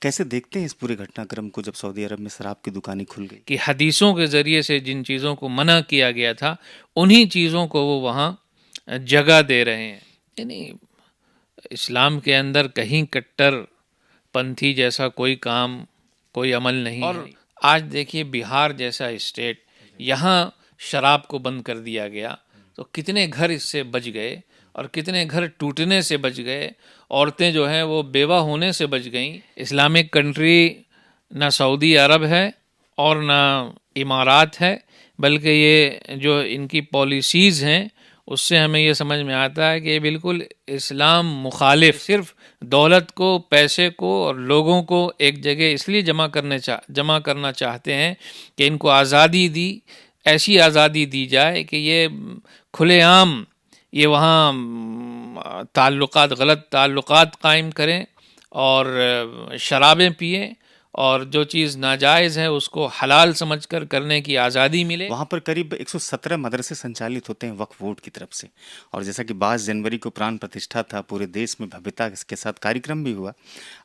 کیسے دیکھتے ہیں اس پورے گھٹنا کرم کو جب سعودی عرب میں شراب کی دکانیں کھل گئی؟ کہ حدیثوں کے ذریعے سے جن چیزوں کو منع کیا گیا تھا انہی چیزوں کو وہ وہاں جگہ دے رہے ہیں. یعنی اسلام کے اندر کہیں کٹر پنتھی جیسا کوئی کام کوئی عمل نہیں ہے. اور آج دیکھیے بہار جیسا اسٹیٹ، یہاں شراب کو بند کر دیا گیا تو کتنے گھر اس سے بچ گئے اور کتنے گھر ٹوٹنے سے بچ گئے، عورتیں جو ہیں وہ بیوہ ہونے سے بچ گئیں. اسلامک کنٹری نہ سعودی عرب ہے اور نہ امارات ہے، بلکہ یہ جو ان کی پالیسیز ہیں اس سے ہمیں یہ سمجھ میں آتا ہے کہ یہ بالکل اسلام مخالف، صرف دولت کو، پیسے کو اور لوگوں کو ایک جگہ اس لیے جمع کرنا چاہتے ہیں کہ ان کو آزادی دی، ایسی آزادی دی جائے کہ یہ کھلے عام یہ وہاں غلط تعلقات قائم کریں اور شرابیں پئیں، اور جو چیز ناجائز ہے اس کو حلال سمجھ کر کرنے کی آزادی ملے. وہاں پر قریب 117 مدرسے سنچالت ہوتے ہیں وقف بورڈ کی طرف سے، اور جیسا کہ 22 جنوری کو پران پرتشٹھا تھا، پورے دیش میں بھویتا کے ساتھ کاریکرم بھی ہوا.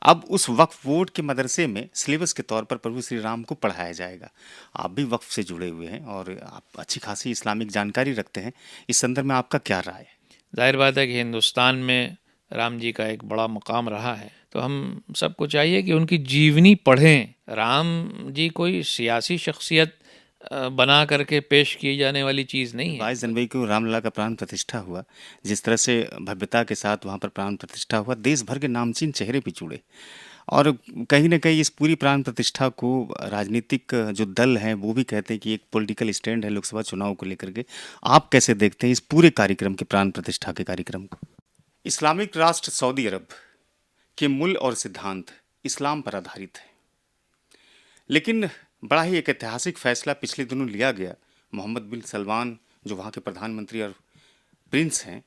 اب اس وقف بورڈ کے مدرسے میں سلیبس کے طور پر پربھو شری رام کو پڑھایا جائے گا. آپ بھی وقف سے جڑے ہوئے ہیں اور آپ اچھی خاصی اسلامک جانکاری رکھتے ہیں، اس سندرب میں آپ کا کیا رائے ہے؟ ظاہر بات ہے کہ ہندوستان میں رام جی کا ایک بڑا مقام رہا ہے، تو ہم سب کو چاہیے کہ ان کی جیونی پڑھیں. رام جی کوئی سیاسی شخصیت بنا کر کے پیش کی جانے والی چیز نہیں ہے. 22 جنوری کو رام للا کا پران پرتشٹھا ہوا، جس طرح سے بھویتا کے ساتھ وہاں پر پران پرتشٹھا ہوا، دیش بھر کے نامچین چہرے بھی جڑے، اور کہیں نہ کہیں اس پوری پران پرتشٹھا کو راجنیتک جو دل ہیں وہ بھی کہتے ہیں کہ ایک پولیٹیکل اسٹینڈ ہے لوک سبھا چناؤ کو لے کر کے. آپ کیسے دیکھتے ہیں اس پورے کاریکرم کے پران پرتشٹھا کے کاریکرم کو؟ اسلامک راشٹر سعودی عرب کے مول اور سدھانت اسلام پر آدھارت ہے، لیکن بڑا ہی ایک ایتہاسک فیصلہ پچھلے دنوں لیا گیا. محمد بن سلمان جو وہاں کے پردھان منتری اور پرنس ہیں،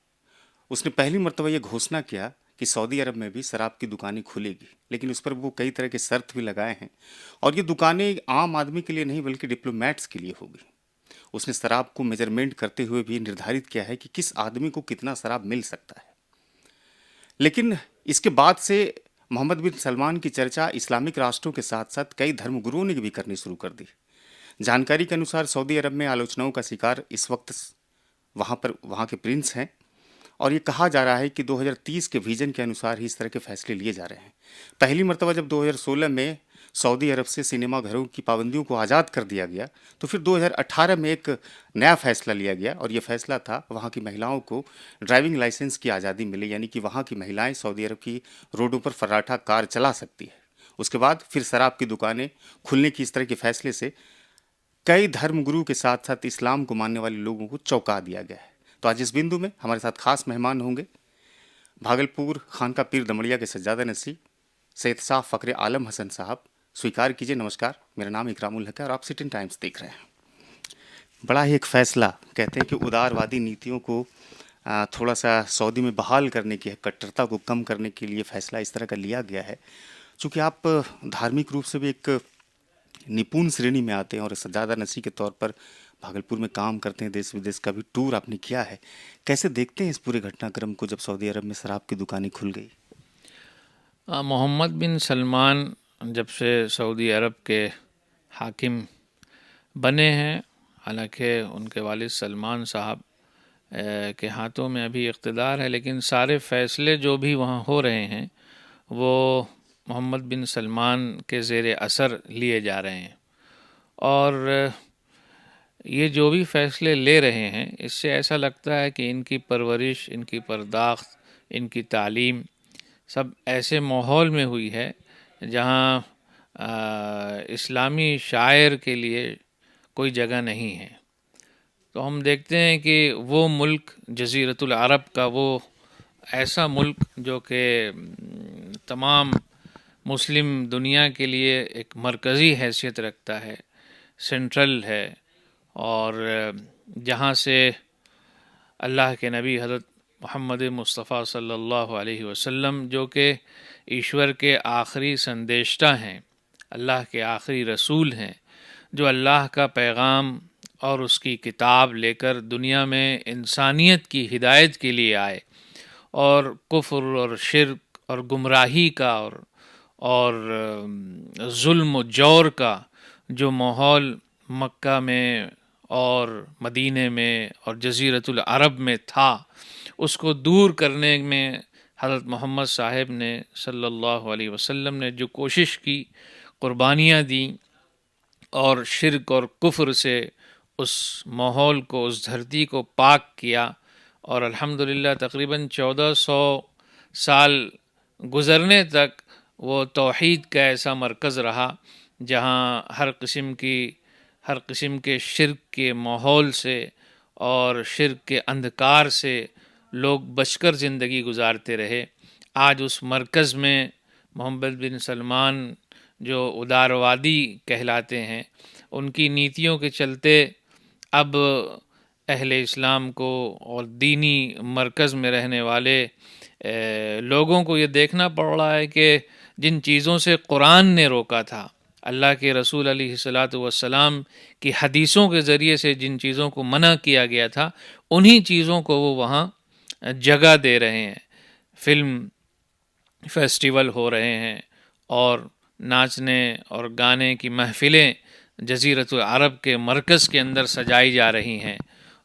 اس نے پہلی مرتبہ یہ گھوشنا کیا کہ سعودی عرب میں بھی شراب کی دکانیں کھلے گی، لیکن اس پر وہ کئی طرح کے شرط بھی لگائے ہیں، اور یہ دکانیں عام آدمی کے لیے نہیں بلکہ ڈپلومیٹس کے لیے ہوگی. اس نے شراب کو میجرمنٹ کرتے ہوئے بھی نردھارت کیا ہے کہ کس آدمی کو کتنا شراب مل سکتا ہے. لیکن اس کے بعد سے محمد بن سلمان کی چرچا اسلامک راشٹروں کے ساتھ ساتھ کئی دھرم گروؤں نے بھی کرنی شروع کر دی. جانکاری کے انوسار سعودی عرب میں آلوچناؤں کا شکار اس وقت وہاں کے پرنس ہیں، اور یہ کہا جا رہا ہے کہ 2030 کے ویژن کے انوسار ہی اس طرح کے فیصلے لیے جا رہے ہیں. پہلی مرتبہ جب 2016 میں سعودی عرب سے سنیما گھروں کی پابندیوں کو آزاد کر دیا گیا، تو پھر 2018 میں ایک نیا فیصلہ لیا گیا، اور یہ فیصلہ تھا وہاں کی مہیلاؤں کو ڈرائیونگ لائسنس کی آزادی ملے، یعنی کہ وہاں کی مہیلائیں سعودی عرب کی روڈوں پر فراٹا کار چلا سکتی ہے. اس کے بعد پھر شراب کی دکانیں کھلنے کی اس طرح کے فیصلے سے کئی دھرم گرو کے ساتھ ساتھ اسلام کو ماننے والے لوگوں کو چونکا دیا گیا ہے. تو آج اس بندو میں ہمارے ساتھ خاص مہمان ہوں گے بھاگلپور خانقاہ پیر دمڑیا کے سجادہ نشین سید صاحب فخر عالم حسن صاحب. سویکار کیجیے. نمسکار، میرا نام اکرام الحق ہے اور آپ سٹن ٹائمز دیکھ رہے ہیں. بڑا ہی ایک فیصلہ، کہتے ہیں کہ ادار وادی نیتیوں کو تھوڑا سا سعودی میں بحال کرنے کی، کٹرتا کو کم کرنے کے لیے فیصلہ اس طرح کا لیا گیا ہے. چونکہ آپ دھارمک روپ سے بھی ایک نپون شرینی میں آتے ہیں اور سجادہ نشین کے طور پر بھاگلپور میں کام کرتے ہیں، دیش ودیش کا بھی ٹور آپ نے کیا ہے، کیسے دیکھتے ہیں اس پورے گھٹنا کرم کو جب سعودی عرب میں شراب کی دکانیں کھل گئی؟ محمد بن سلمان جب سے سعودی عرب کے حاکم بنے ہیں، حالانکہ ان کے والد سلمان صاحب کے ہاتھوں میں ابھی اقتدار ہے، لیکن سارے فیصلے جو بھی وہاں ہو رہے ہیں وہ محمد بن سلمان کے زیر اثر لیے جا رہے ہیں. اور یہ جو بھی فیصلے لے رہے ہیں اس سے ایسا لگتا ہے کہ ان کی پرورش، ان کی پرداخت، ان کی تعلیم سب ایسے ماحول میں ہوئی ہے جہاں اسلامی شاعر کے لیے کوئی جگہ نہیں ہے. تو ہم دیکھتے ہیں کہ وہ ملک جزیرۃ العرب کا وہ ایسا ملک جو کہ تمام مسلم دنیا کے لیے ایک مرکزی حیثیت رکھتا ہے، سینٹرل ہے، اور جہاں سے اللہ کے نبی حضرت محمد مصطفیٰ صلی اللہ علیہ وسلم جو کہ ایشور کے آخری سندیشتہ ہیں، اللہ کے آخری رسول ہیں، جو اللہ کا پیغام اور اس کی کتاب لے کر دنیا میں انسانیت کی ہدایت کے لیے آئے، اور کفر اور شرک اور گمراہی کا اور ظلم و جور کا جو ماحول مکہ میں اور مدینے میں اور جزیرۃ العرب میں تھا، اس کو دور کرنے میں حضرت محمد صاحب نے صلی اللہ علیہ وسلم نے جو کوشش کی، قربانیاں دیں اور شرک اور کفر سے اس ماحول کو، اس دھرتی کو پاک کیا، اور الحمدللہ تقریباً 1400 سال گزرنے تک وہ توحید کا ایسا مرکز رہا جہاں ہر قسم کے شرک کے ماحول سے اور شرک کے اندھکار سے لوگ بچ کر زندگی گزارتے رہے۔ آج اس مرکز میں محمد بن سلمان جو اداروادی کہلاتے ہیں، ان کی نیتیوں کے چلتے اب اہل اسلام کو اور دینی مرکز میں رہنے والے لوگوں کو یہ دیکھنا پڑ رہا ہے کہ جن چیزوں سے قرآن نے روکا تھا، اللہ کے رسول علیہ الصلاۃ والسلام کی حدیثوں کے ذریعے سے جن چیزوں کو منع کیا گیا تھا، انہی چیزوں کو وہ وہاں جگہ دے رہے ہیں۔ فلم فیسٹیول ہو رہے ہیں اور ناچنے اور گانے کی محفلیں جزیرۃ العرب کے مرکز کے اندر سجائی جا رہی ہیں،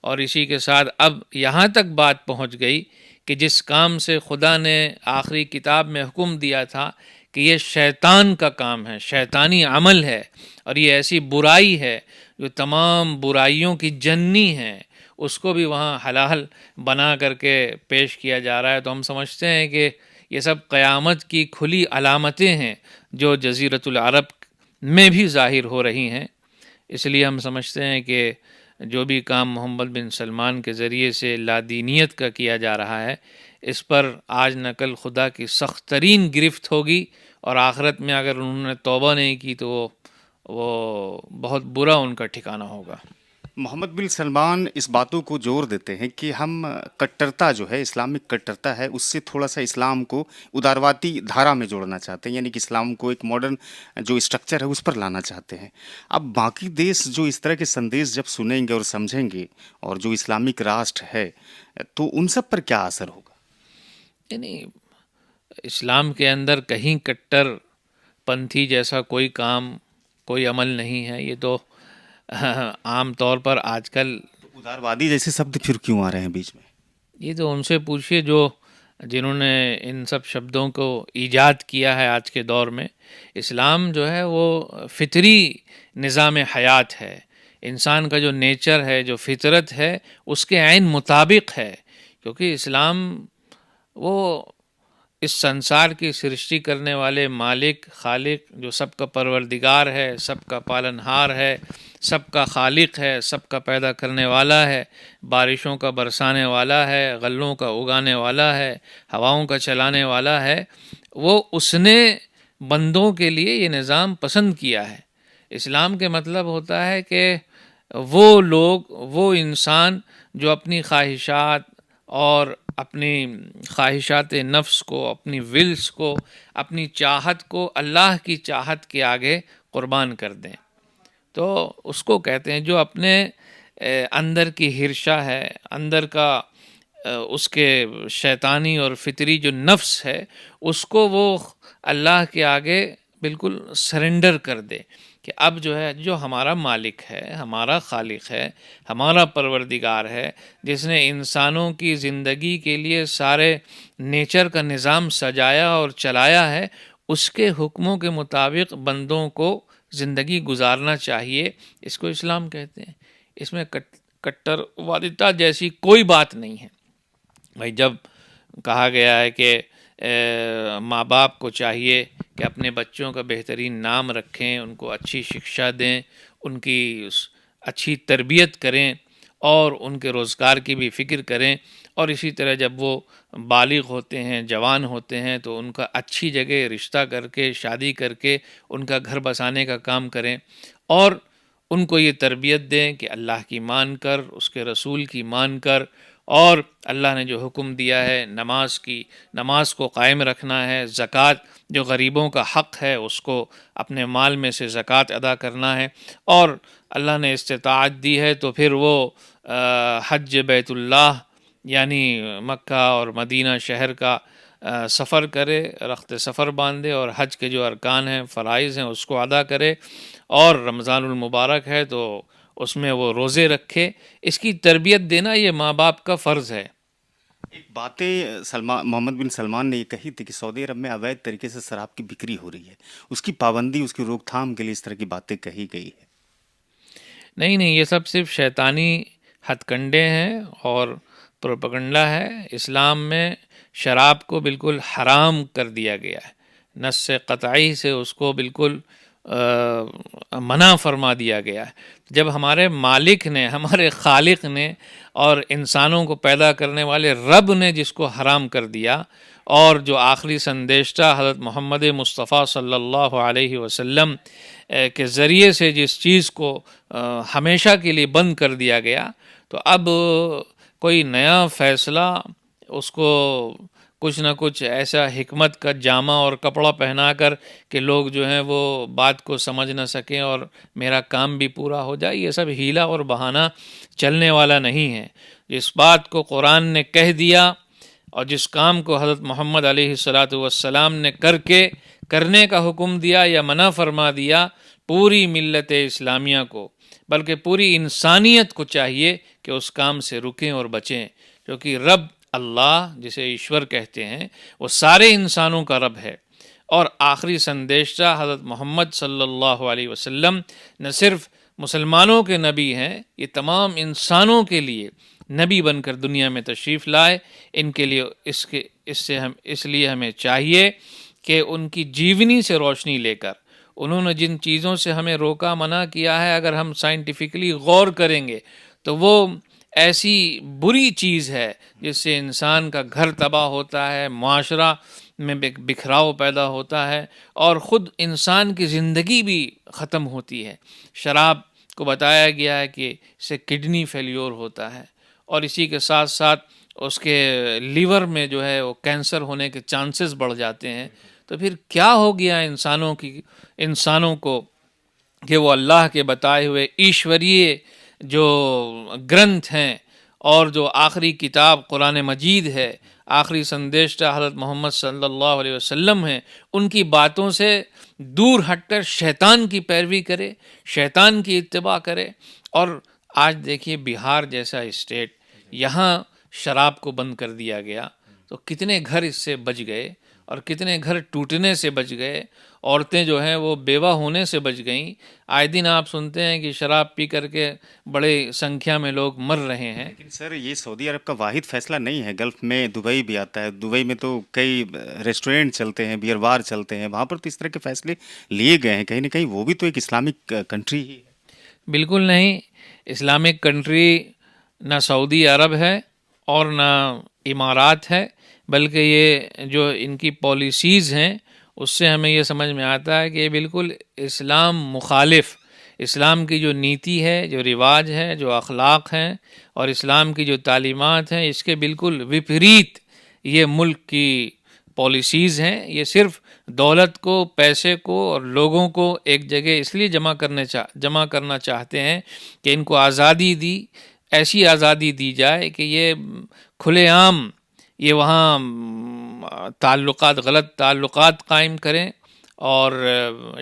اور اسی کے ساتھ اب یہاں تک بات پہنچ گئی کہ جس کام سے خدا نے آخری کتاب میں حکم دیا تھا کہ یہ شیطان کا کام ہے، شیطانی عمل ہے، اور یہ ایسی برائی ہے جو تمام برائیوں کی جننی ہے، اس کو بھی وہاں حلال بنا کر کے پیش کیا جا رہا ہے۔ تو ہم سمجھتے ہیں کہ یہ سب قیامت کی کھلی علامتیں ہیں جو جزیرۃ العرب میں بھی ظاہر ہو رہی ہیں۔ اس لیے ہم سمجھتے ہیں کہ جو بھی کام محمد بن سلمان کے ذریعے سے لادینیت کا کیا جا رہا ہے، اس پر آج نہ کل خدا کی سخت ترین گرفت ہوگی، اور آخرت میں اگر انہوں نے توبہ نہیں کی تو وہ بہت برا ان کا ٹھکانہ ہوگا۔ محمد بن سلمان اس باتوں کو زور دیتے ہیں کہ ہم کٹرتا جو ہے، اسلامک کٹرتا ہے، اس سے تھوڑا سا اسلام کو اداروادی دھارا میں جوڑنا چاہتے ہیں، یعنی کہ اسلام کو ایک ماڈرن جو اسٹرکچر ہے اس پر لانا چاہتے ہیں۔ اب باقی دیش جو اس طرح کے سندیش جب سنیں گے اور سمجھیں گے، اور جو اسلامک راشٹر ہے، تو ان سب پر کیا اثر ہوگا؟ یعنی اسلام کے اندر کہیں کٹر پنتھی جیسا کوئی کام، کوئی عمل نہیں ہے۔ یہ تو عام طور پر آج کل اداروادی جیسے شبد پھر کیوں آ رہے ہیں بیچ میں؟ یہ تو ان سے پوچھیے جنہوں نے ان سب شبدوں کو ایجاد کیا ہے آج کے دور میں۔ اسلام جو ہے وہ فطری نظام حیات ہے، انسان کا جو نیچر ہے، جو فطرت ہے، اس کے عین مطابق ہے، کیونکہ اسلام وہ اس سنسار کی سرشٹی کرنے والے مالک، خالق، جو سب کا پروردگار ہے، سب کا پالنہار ہے، سب کا خالق ہے، سب کا پیدا کرنے والا ہے، بارشوں کا برسانے والا ہے، غلوں کا اگانے والا ہے، ہواؤں کا چلانے والا ہے، وہ اس نے بندوں کے لیے یہ نظام پسند کیا ہے۔ اسلام کے مطلب ہوتا ہے کہ وہ لوگ، وہ انسان جو اپنی خواہشات اور اپنی خواہشات نفس کو، اپنی ولز کو، اپنی چاہت کو اللہ کی چاہت کے آگے قربان کر دیں، تو اس کو کہتے ہیں جو اپنے اندر کی ہرشا ہے، اندر کا اس کے شیطانی اور فطری جو نفس ہے، اس کو وہ اللہ کے آگے بالکل سرنڈر کر دے کہ اب جو ہے، جو ہمارا مالک ہے، ہمارا خالق ہے، ہمارا پروردگار ہے، جس نے انسانوں کی زندگی کے لیے سارے نیچر کا نظام سجایا اور چلایا ہے، اس کے حکموں کے مطابق بندوں کو زندگی گزارنا چاہیے۔ اس کو اسلام کہتے ہیں۔ اس میں کٹر وادتا جیسی کوئی بات نہیں ہے۔ بھائی، جب کہا گیا ہے کہ ماں باپ کو چاہیے کہ اپنے بچوں کا بہترین نام رکھیں، ان کو اچھی شکشا دیں، ان کی اچھی تربیت کریں، اور ان کے روزگار کی بھی فکر کریں، اور اسی طرح جب وہ بالغ ہوتے ہیں، جوان ہوتے ہیں، تو ان کا اچھی جگہ رشتہ کر کے، شادی کر کے ان کا گھر بسانے کا کام کریں، اور ان کو یہ تربیت دیں کہ اللہ کی مان کر، اس کے رسول کی مان کر، اور اللہ نے جو حکم دیا ہے نماز کو قائم رکھنا ہے، زکوٰۃ جو غریبوں کا حق ہے اس کو اپنے مال میں سے زکوٰۃ ادا کرنا ہے، اور اللہ نے استطاعت دی ہے تو پھر وہ حج بیت اللہ یعنی مکہ اور مدینہ شہر کا سفر کرے، رخت سفر باندھے اور حج کے جو ارکان ہیں، فرائض ہیں، اس کو ادا کرے، اور رمضان المبارک ہے تو اس میں وہ روزے رکھے۔ اس کی تربیت دینا یہ ماں باپ کا فرض ہے۔ ایک باتیں محمد بن سلمان نے یہ کہی تھی کہ سعودی عرب میں اویدھ طریقے سے شراب کی بکری ہو رہی ہے، اس کی پابندی، اس کی روک تھام کے لیے اس طرح کی باتیں کہی گئی ہے۔ نہیں نہیں، یہ سب صرف شیطانی ہتھ کنڈے ہیں اور پروپگنڈا ہے۔ اسلام میں شراب کو بالکل حرام کر دیا گیا ہے، نص قطعی سے اس کو بالکل منع فرما دیا گیا ہے۔ جب ہمارے مالک نے، ہمارے خالق نے اور انسانوں کو پیدا کرنے والے رب نے جس کو حرام کر دیا، اور جو آخری سندیشتہ حضرت محمد مصطفیٰ صلی اللہ علیہ وسلم کے ذریعے سے جس چیز کو ہمیشہ کے لیے بند کر دیا گیا، تو اب کوئی نیا فیصلہ اس کو کچھ نہ کچھ ایسا حکمت کا جامہ اور کپڑا پہنا کر کہ لوگ جو ہیں وہ بات کو سمجھ نہ سکیں اور میرا کام بھی پورا ہو جائے، یہ سب ہیلا اور بہانہ چلنے والا نہیں ہے۔ جس بات کو قرآن نے کہہ دیا اور جس کام کو حضرت محمد علیہ السلام نے کرنے کا حکم دیا یا منع فرما دیا، پوری ملت اسلامیہ کو بلکہ پوری انسانیت کو چاہیے کہ اس کام سے رکیں اور بچیں، کیونکہ رب اللہ جسے ایشور کہتے ہیں وہ سارے انسانوں کا رب ہے، اور آخری سندیشہ حضرت محمد صلی اللہ علیہ وسلم نہ صرف مسلمانوں کے نبی ہیں، یہ تمام انسانوں کے لیے نبی بن کر دنیا میں تشریف لائے۔ ان کے لیے اس لیے ہمیں چاہیے کہ ان کی جیونی سے روشنی لے کر، انہوں نے جن چیزوں سے ہمیں روکا، منع کیا ہے، اگر ہم سائنٹیفکلی غور کریں گے تو وہ ایسی بری چیز ہے جس سے انسان کا گھر تباہ ہوتا ہے، معاشرہ میں بکھراؤ پیدا ہوتا ہے، اور خود انسان کی زندگی بھی ختم ہوتی ہے۔ شراب کو بتایا گیا ہے کہ اس سے کڈنی فیلیور ہوتا ہے، اور اسی کے ساتھ ساتھ اس کے لیور میں جو ہے وہ کینسر ہونے کے چانسز بڑھ جاتے ہیں۔ تو پھر کیا ہو گیا انسانوں کو کہ وہ اللہ کے بتائے ہوئے ایشوریہ جو گرنتھ ہیں اور جو آخری کتاب قرآن مجید ہے، آخری سندیشتہ حضرت محمد صلی اللہ علیہ وسلم ہیں، ان کی باتوں سے دور ہٹ کر شیطان کی پیروی کرے، شیطان کی اتباع کرے۔ اور آج دیکھیے بہار جیسا اسٹیٹ، یہاں شراب کو بند کر دیا گیا تو کتنے گھر اس سے بچ گئے اور کتنے گھر ٹوٹنے سے بچ گئے، عورتیں جو ہیں وہ بیوہ ہونے سے بچ گئیں۔ آئے دن آپ سنتے ہیں کہ شراب پی کر کے بڑے سنکھیا میں لوگ مر رہے ہیں۔ لیکن سر یہ سعودی عرب کا واحد فیصلہ نہیں ہے، گلف میں دبئی بھی آتا ہے، دبئی میں تو کئی ریسٹورینٹ چلتے ہیں، بیئر بار چلتے ہیں، وہاں پر تو اس طرح کے فیصلے لیے گئے ہیں، کہیں نہ کہیں وہ بھی تو ایک اسلامک کنٹری ہی ہے۔ بالکل نہیں، اسلامک کنٹری نہ سعودی عرب ہے اور نہ امارات ہے، بلکہ یہ جو ان کی پالیسیز ہیں اس سے ہمیں یہ سمجھ میں آتا ہے کہ یہ بالکل اسلام مخالف، اسلام کی جو نیتی ہے، جو رواج ہے، جو اخلاق ہیں اور اسلام کی جو تعلیمات ہیں، اس کے بالکل وپریت یہ ملک کی پالیسیز ہیں۔ یہ صرف دولت کو، پیسے کو اور لوگوں کو ایک جگہ اس لیے جمع کرنا چاہتے ہیں کہ ان کو آزادی ایسی آزادی دی جائے کہ یہ کھلے عام یہ وہاں غلط تعلقات قائم کریں اور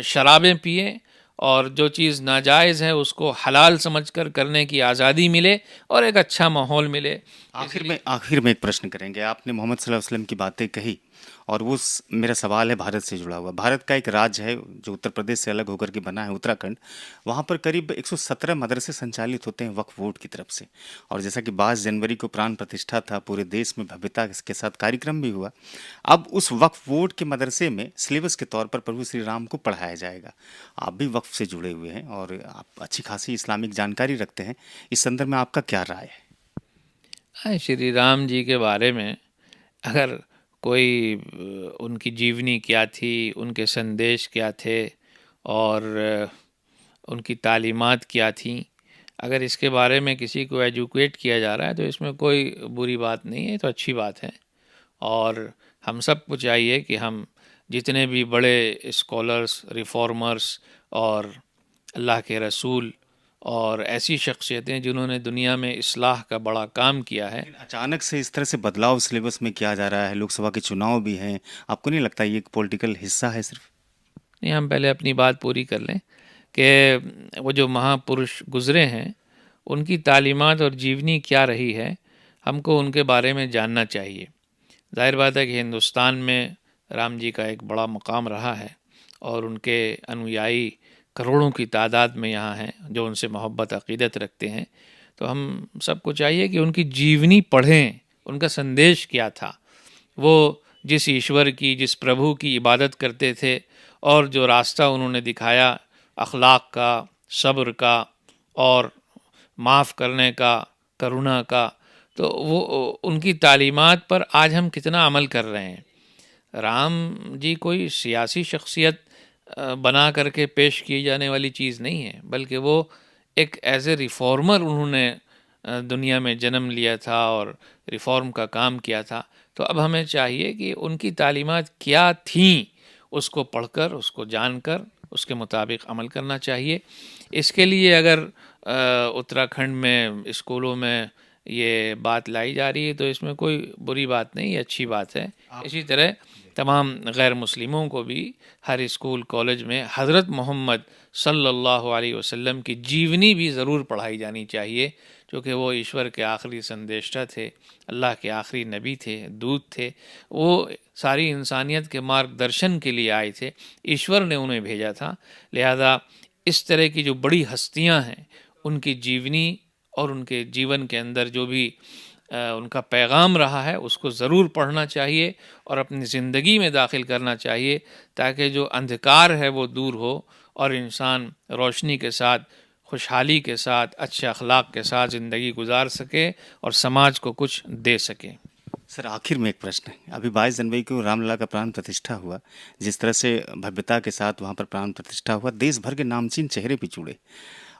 شرابیں پئیں، اور جو چیز ناجائز ہے اس کو حلال سمجھ کر کرنے کی آزادی ملے اور ایک اچھا ماحول ملے۔ آخر میں ایک پرشن کریں گے، آپ نے محمد صلی اللہ علیہ وسلم کی باتیں کہی، اور وہ میرا سوال ہے بھارت سے جڑا ہوا۔ بھارت کا ایک راج ہے جو اتر پردیش سے الگ ہو کر کے بنا ہے، اتراکھنڈ، وہاں پر قریب 117 مدرسے سنچالت ہوتے ہیں وقف بورڈ کی طرف سے، اور جیسا کہ 22 جنوری کو پران پرتشٹھا تھا، پورے دیش میں بھویتا کے ساتھ کاریکرم بھی ہوا۔ اب اس وقف بورڈ کے مدرسے میں سلیبس کے طور پر پربھو شری رام کو پڑھایا جائے گا۔ آپ بھی وقف سے جڑے ہوئے ہیں اور آپ اچھی خاصی اسلامک جانکاری رکھتے ہیں، اس سندرب میں آپ کا کیا رائے ہے؟ شری رام جی کے بارے میں اگر کوئی ان کی جیونی کیا تھی، ان کے سندیش کیا تھے اور ان کی تعلیمات کیا تھیں، اگر اس کے بارے میں کسی کو ایجوکیٹ کیا جا رہا ہے تو اس میں کوئی بری بات نہیں ہے، تو اچھی بات ہے۔ اور ہم سب کو چاہیے کہ ہم جتنے بھی بڑے اسکالرس، ریفارمرس اور اللہ کے رسول اور ایسی شخصیتیں جنہوں نے دنیا میں اصلاح کا بڑا کام کیا ہے۔ لیکن اچانک سے اس طرح سے بدلاؤ سلیبس میں کیا جا رہا ہے، لوک سبھا کے چناؤ بھی ہیں، آپ کو نہیں لگتا یہ ایک پولیٹیکل حصہ ہے صرف؟ نہیں، ہم پہلے اپنی بات پوری کر لیں کہ وہ جو مہا پرش گزرے ہیں ان کی تعلیمات اور جیونی کیا رہی ہے، ہم کو ان کے بارے میں جاننا چاہیے۔ ظاہر بات ہے کہ ہندوستان میں رام جی کا ایک بڑا مقام رہا ہے اور ان کے انویائی کروڑوں کی تعداد میں یہاں ہیں جو ان سے محبت عقیدت رکھتے ہیں، تو ہم سب کو چاہیے کہ ان کی جیونی پڑھیں، ان کا سندیش کیا تھا، وہ جس ایشور کی، جس پربھو کی عبادت کرتے تھے اور جو راستہ انہوں نے دکھایا اخلاق کا، صبر کا اور معاف کرنے کا، کرونا کا، تو وہ ان کی تعلیمات پر آج ہم کتنا عمل کر رہے ہیں۔ رام جی کوئی سیاسی شخصیت بنا کر کے پیش کی جانے والی چیز نہیں ہے، بلکہ وہ ایک ایز اے ریفارمر انہوں نے دنیا میں جنم لیا تھا اور ریفارم کا کام کیا تھا۔ تو اب ہمیں چاہیے کہ ان کی تعلیمات کیا تھیں اس کو پڑھ کر، اس کو جان کر، اس کے مطابق عمل کرنا چاہیے۔ اس کے لیے اگر اتراکھنڈ میں اسکولوں میں یہ بات لائی جا رہی ہے تو اس میں کوئی بری بات نہیں، یہ اچھی بات ہے۔ اسی طرح تمام غیر مسلموں کو بھی ہر اسکول کالج میں حضرت محمد صلی اللہ علیہ وسلم کی جیونی بھی ضرور پڑھائی جانی چاہیے، چونکہ وہ ایشور کے آخری سندیشٹا تھے، اللہ کے آخری نبی تھے، دودت تھے، وہ ساری انسانیت کے مارگ درشن کے لیے آئے تھے، ایشور نے انہیں بھیجا تھا۔ لہذا اس طرح کی جو بڑی ہستیاں ہیں ان کی جیونی اور ان کے جیون کے اندر جو بھی ان کا پیغام رہا ہے اس کو ضرور پڑھنا چاہیے اور اپنی زندگی میں داخل کرنا چاہیے، تاکہ جو اندھکار ہے وہ دور ہو اور انسان روشنی کے ساتھ، خوشحالی کے ساتھ، اچھے اخلاق کے ساتھ زندگی گزار سکے اور سماج کو کچھ دے سکے۔ سر آخر میں ایک پرشن ہے، ابھی 22 جنوری کو رام للا کا پران پرتشٹھا ہوا، جس طرح سے بھویتا کے ساتھ وہاں پر پران پرتشٹھا ہوا، دیش بھر کے نامچین چہرے بھی جڑے،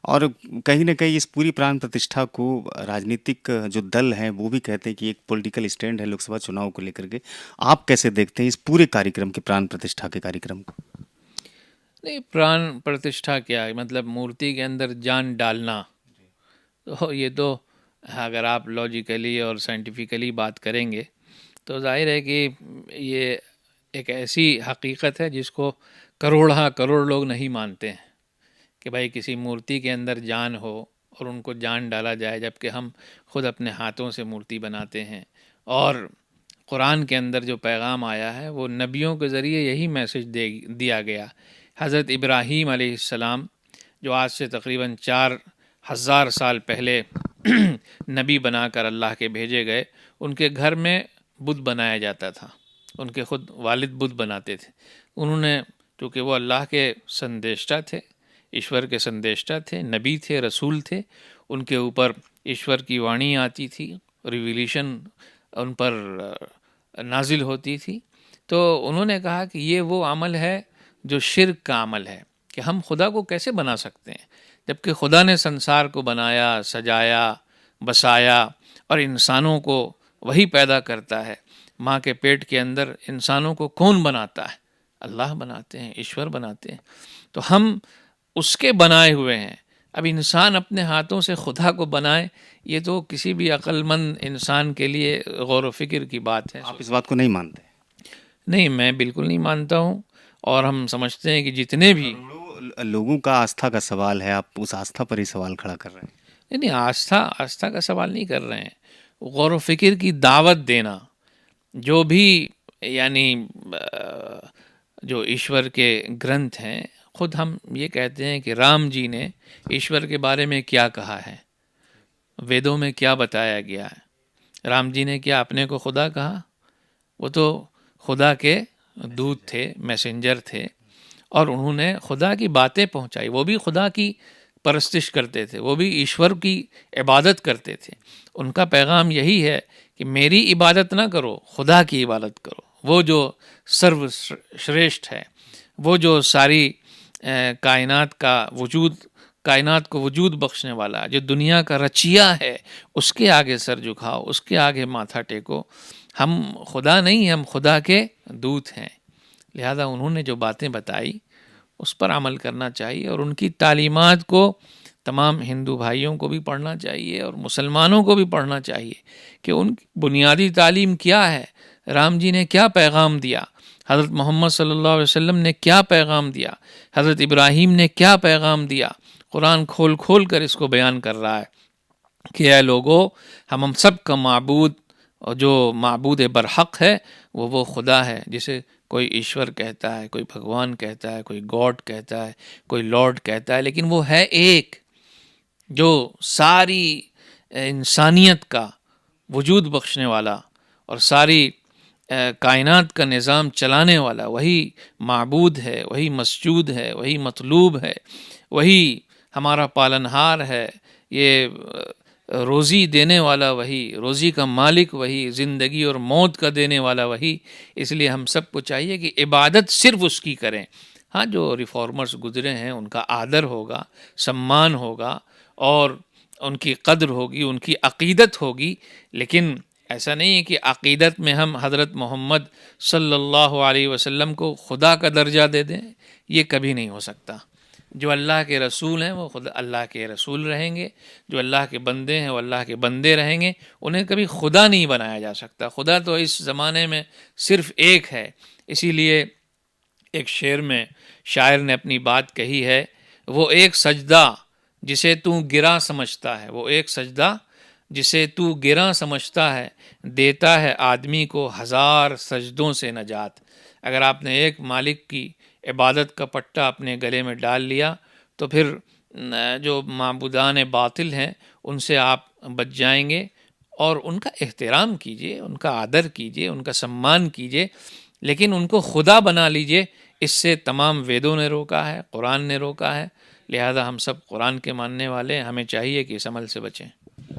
اور کہیں نہ کہیں اس پوری پران پرتشٹھا کو راجنیتک جو دل ہیں وہ بھی کہتے ہیں کہ ایک پولیٹیکل اسٹینڈ ہے لوک سبھا چناؤ کو لے کر کے۔ آپ کیسے دیکھتے ہیں اس پورے کاریکرم کے، پران پرتشٹھا کے کاریکرم کو؟ نہیں، پران پرتشٹھا کیا ہے؟ مطلب مورتی کے اندر جان ڈالنا، تو یہ تو اگر آپ لاجیکلی اور سائنٹیفکلی بات کریں گے تو ظاہر ہے کہ یہ ایک ایسی حقیقت ہے جس کو کروڑ لوگ نہیں مانتے ہیں کہ بھائی کسی مورتی کے اندر جان ہو اور ان کو جان ڈالا جائے، جبکہ ہم خود اپنے ہاتھوں سے مورتی بناتے ہیں۔ اور قرآن کے اندر جو پیغام آیا ہے وہ نبیوں کے ذریعے یہی میسج دیا گیا۔ حضرت ابراہیم علیہ السلام جو آج سے تقریباً 4000 سال پہلے نبی بنا کر اللہ کے بھیجے گئے، ان کے گھر میں بت بنایا جاتا تھا، ان کے خود والد بت بناتے تھے۔ انہوں نے، چونکہ وہ اللہ کے سندیشٹا تھے، ایشور کے سندیشٹا تھے، نبی تھے، رسول تھے، ان کے اوپر ایشور کی وانی آتی تھی، ریویلیشن ان پر نازل ہوتی تھی، تو انہوں نے کہا کہ یہ وہ عمل ہے جو شرک کا عمل ہے، کہ ہم خدا کو کیسے بنا سکتے ہیں جبکہ خدا نے سنسار کو بنایا، سجایا، بسایا، اور انسانوں کو وہی پیدا کرتا ہے۔ ماں کے پیٹ کے اندر انسانوں کو کون بناتا ہے؟ اللہ بناتے ہیں، ایشور بناتے ہیں، تو ہم اس کے بنائے ہوئے ہیں۔ اب انسان اپنے ہاتھوں سے خدا کو بنائے، یہ تو کسی بھی عقل مند انسان کے لیے غور و فکر کی بات ہے۔ آپ اس بات کو نہیں مانتے؟ نہیں، میں بالکل نہیں مانتا ہوں، اور ہم سمجھتے ہیں کہ جتنے بھی لوگوں کا آستھا کا سوال ہے، آپ اس آستھا پر ہی سوال کھڑا کر رہے ہیں۔ نہیں، آستھا کا سوال نہیں کر رہے ہیں، غور و فکر کی دعوت دینا، جو بھی یعنی جو ایشور کے گرنتھ ہیں، خود ہم یہ کہتے ہیں کہ رام جی نے ایشور کے بارے میں کیا کہا ہے، ویدوں میں کیا بتایا گیا ہے۔ رام جی نے کیا اپنے کو خدا کہا؟ وہ تو خدا کے دودت تھے، میسنجر تھے، اور انہوں نے خدا کی باتیں پہنچائی۔ وہ بھی خدا کی پرستش کرتے تھے، وہ بھی ایشور کی عبادت کرتے تھے۔ ان کا پیغام یہی ہے کہ میری عبادت نہ کرو، خدا کی عبادت کرو، وہ جو سرو شریشٹھ ہے، وہ جو ساری کائنات کو وجود بخشنے والا، جو دنیا کا رچیا ہے، اس کے آگے سر جھکاؤ، اس کے آگے ماتھا ٹیکو۔ ہم خدا نہیں، ہم خدا کے دودت ہیں۔ لہذا انہوں نے جو باتیں بتائی اس پر عمل کرنا چاہیے، اور ان کی تعلیمات کو تمام ہندو بھائیوں کو بھی پڑھنا چاہیے اور مسلمانوں کو بھی پڑھنا چاہیے کہ ان کی بنیادی تعلیم کیا ہے، رام جی نے کیا پیغام دیا، حضرت محمد صلی اللہ علیہ وسلم نے کیا پیغام دیا، حضرت ابراہیم نے کیا پیغام دیا۔ قرآن کھول کھول کر اس کو بیان کر رہا ہے کہ اے لوگو، ہم سب کا معبود اور جو معبود برحق ہے وہ خدا ہے، جسے کوئی ایشور کہتا ہے، کوئی بھگوان کہتا ہے، کوئی گاڈ کہتا ہے، کوئی لارڈ کہتا ہے، لیکن وہ ہے ایک جو ساری انسانیت کا وجود بخشنے والا اور ساری کائنات کا نظام چلانے والا وہی معبود ہے، وہی مسجود ہے، وہی مطلوب ہے، وہی ہمارا پالنہار ہے، یہ روزی دینے والا وہی، روزی کا مالک وہی، زندگی اور موت کا دینے والا وہی۔ اس لیے ہم سب کو چاہیے کہ عبادت صرف اس کی کریں۔ ہاں، جو ریفارمرز گزرے ہیں ان کا آدر ہوگا، سمان ہوگا اور ان کی قدر ہوگی، ان کی عقیدت ہوگی، لیکن ایسا نہیں ہے کہ عقیدت میں ہم حضرت محمد صلی اللہ علیہ وسلم کو خدا کا درجہ دے دیں، یہ کبھی نہیں ہو سکتا۔ جو اللہ کے رسول ہیں وہ خود اللہ کے رسول رہیں گے، جو اللہ کے بندے ہیں وہ اللہ کے بندے رہیں گے، انہیں کبھی خدا نہیں بنایا جا سکتا۔ خدا تو اس زمانے میں صرف ایک ہے۔ اسی لیے ایک شعر میں شاعر نے اپنی بات کہی ہے، وہ ایک سجدہ جسے تو گرا سمجھتا ہے، وہ ایک سجدہ جسے تو گرا سمجھتا ہے، دیتا ہے آدمی کو ہزار سجدوں سے نجات۔ اگر آپ نے ایک مالک کی عبادت کا پٹا اپنے گلے میں ڈال لیا تو پھر جو معبودان باطل ہیں ان سے آپ بچ جائیں گے، اور ان کا احترام کیجئے، ان کا آدر کیجئے، ان کا سمان کیجئے، لیکن ان کو خدا بنا لیجئے۔ اس سے تمام ویدوں نے روکا ہے، قرآن نے روکا ہے، لہذا ہم سب قرآن کے ماننے والے ہیں، ہمیں چاہیے کہ اس عمل سے بچیں۔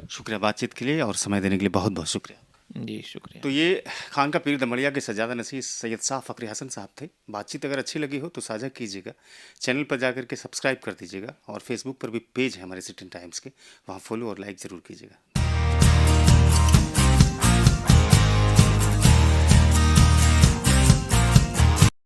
شکریہ بات چیت کے لیے اور سمے دینے کے لیے، بہت بہت شکریہ۔ جی شکریہ۔ تو یہ خانقاہ پیر دمڑیا کے سجادہ نشین سید صاحب فخری حسن صاحب تھے۔ بات چیت اگر اچھی لگی ہو تو ساجھا کیجیے گا، چینل پر جا کر کے سبسکرائب کر دیجیے گا، اور فیس بک پر بھی پیج ہے ہمارے سٹی ٹائمز کے، وہاں فالو اور لائک ضرور کیجیے گا۔